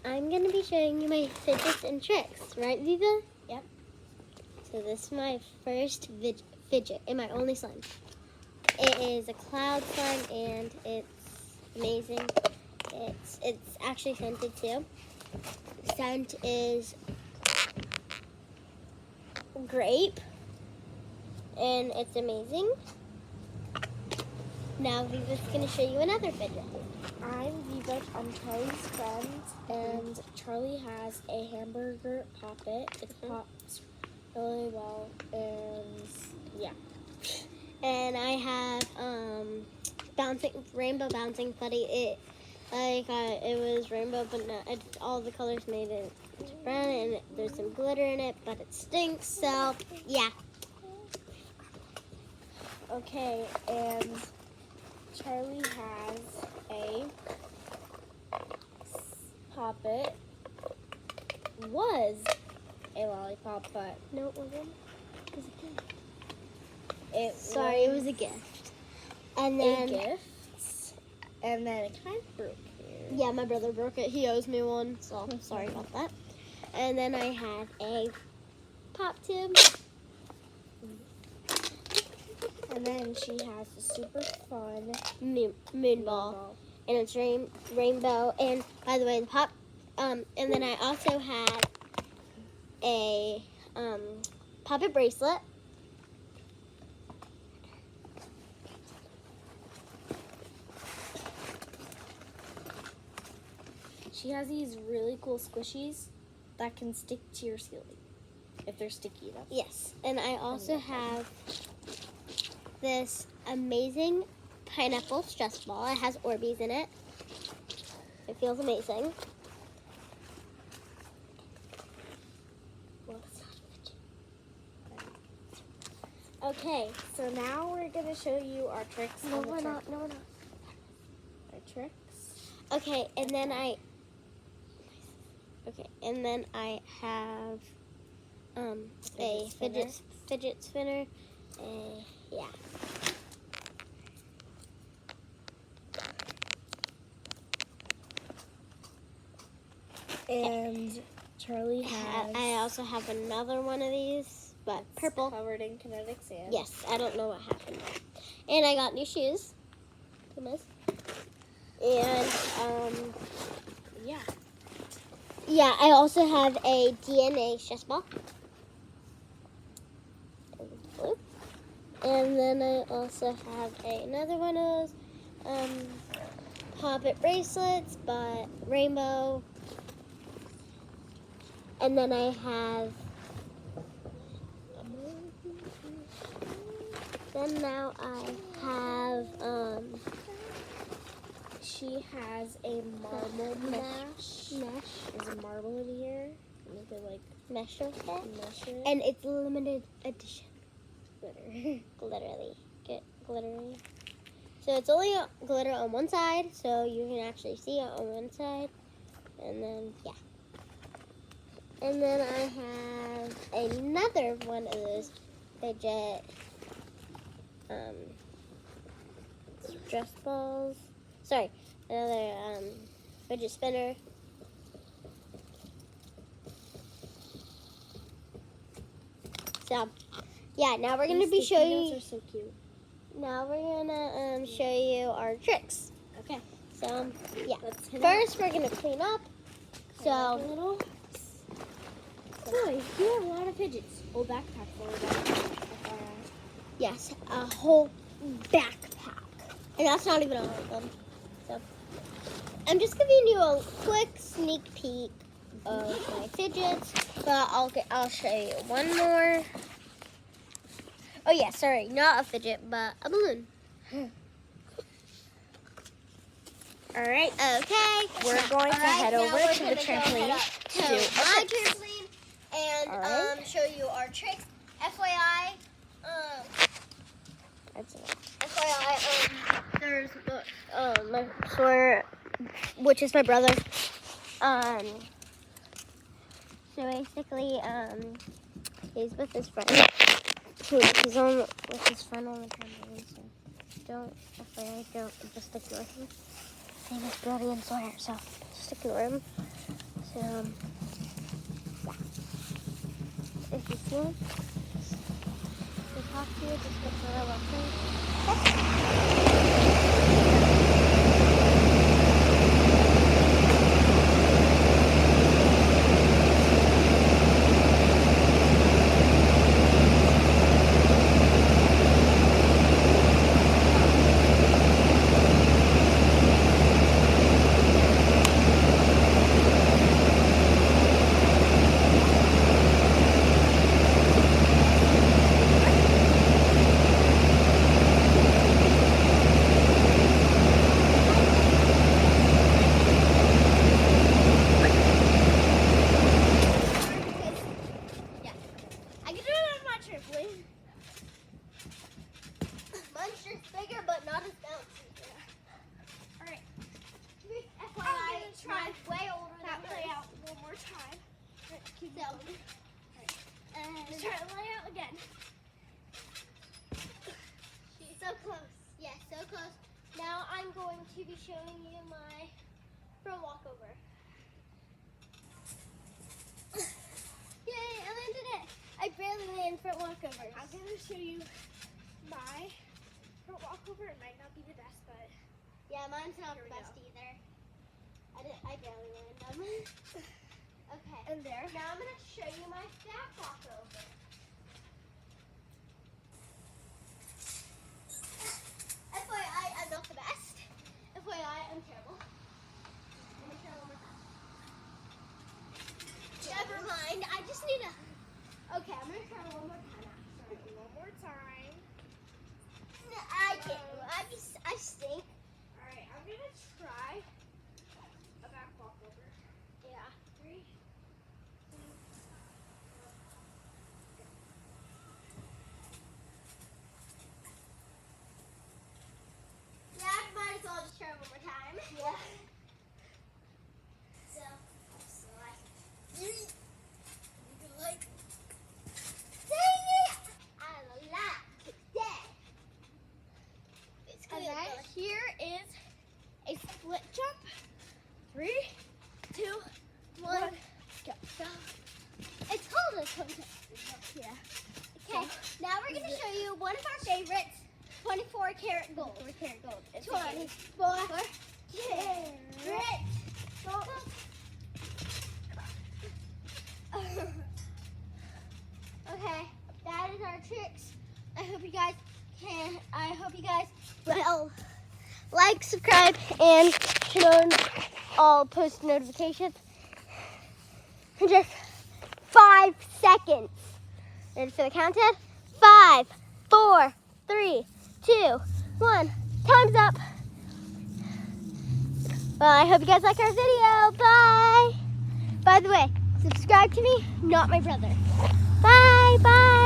I'm going to be showing you my fidgets and tricks, right, Viva? Yep. So this is my first fidget and my only slime. It is a cloud slime and it's amazing. It's actually scented too. The scent is grape and it's amazing. Now Viva's going to show you another fidget. I'm Viva. I'm Charlie's friend, and Charlie has a hamburger poppet. It pops really well, and yeah. And I have rainbow bouncing putty. It was rainbow, but all the colors made it brown, and there's some glitter in it, but it stinks. So yeah. Okay, and Charlie has a poppet. Was a lollipop, but No, it wasn't. It was a gift. It was a gift. And then a gift, and then it kind of broke here. Yeah, my brother broke it. He owes me one, so I'm sorry about that. And then I had a pop tube. And then she has a super fun moon ball. And it's rainbow. And by the way, the pop. And then I also had a poppet bracelet. She has these really cool squishies that can stick to your ceiling if they're sticky enough. Yes, and I also have this amazing pineapple stress ball. It has Orbeez in it. It feels amazing. Well, it's not a fidget. Okay, so now we're going to show you our tricks. No, we're not. Our tricks. Okay, and then I have a fidget spinner. Yeah. And Charlie has... I also have another one of these, but purple. Covered in kinetic sand. Yes, I don't know what happened. And I got new shoes. Goodness. And yeah. Yeah, I also have a DNA stress ball. And then I also have another one of those poppet bracelets, but rainbow. And then I have. Then now I have. She has a marble mesh. There's a marble in here. You could like Mesh with it. mesh it. And it's limited edition. Glittery. So it's only glitter on one side, so you can actually see it on one side. And then, yeah. And then I have another one of those fidget stress balls. Sorry, another fidget spinner. So, yeah, now we're going to be showing you. Those are so cute. Now we're going to show you our tricks. Okay. So, yeah. Let's First, we're going to clean up. So, boy, you have a lot of fidgets. Whole backpack full of them. yes, a whole backpack. And that's not even all of them. So, I'm just giving you a quick sneak peek of my fidgets, but I'll show you one more. Oh yeah, sorry, not a fidget, but a balloon. All right, okay. We're going to head over to the trampoline to my trampoline and show you our tricks. FYI, there's my Sawyer, which is my brother. So basically, he's with his friend. He's with his friend on the trampoline. So don't just ignore him. His name is Brody and Sawyer, so just ignore him. So, yeah. If you see him, they talk to you, just look for a little Monster's bigger, but not as bouncy. Yeah. Alright. FYI, try way older than That layout one more time. Right, keep so, going. Alright. Let's try the layout again. So close. Yes, so close. Now I'm going to be showing you my front walkover. Yay, I landed it. I barely landed front walkovers. I'm going to show you my front walkover. It might not be the best, but Yeah, mine's not Here the we best go. either. I barely landed them. Okay. and there. Now I'm going to show you my back walkover. FYI, I'm not the best. FYI, I'm terrible. Let me try one more time. Never mind. I just need a... Okay, I'm going to try one more time. Sorry, one more time. No, I can't. I stink. Alright, I'm going to try a back walkover. Yeah. 3, 2, 1. Yeah, I might as well just try one more time. Yeah. So like, dang it! I like today. It's And good. then here is a split jump. 3, 2, 1. Go. It's called a toe tap. Yeah. Okay, now we're going to show you one of our favorites, 24 karat gold. 4 karat gold. It's 24 karat gold. Okay, that is our tricks. I hope you guys will like, subscribe, and turn on all post notifications. In just 5 seconds. Ready for the countdown? 5, 4, 3, 2, 1. Time's up. Well, I hope you guys like our video. Bye. By the way, subscribe to me, not my brother. Bye, bye.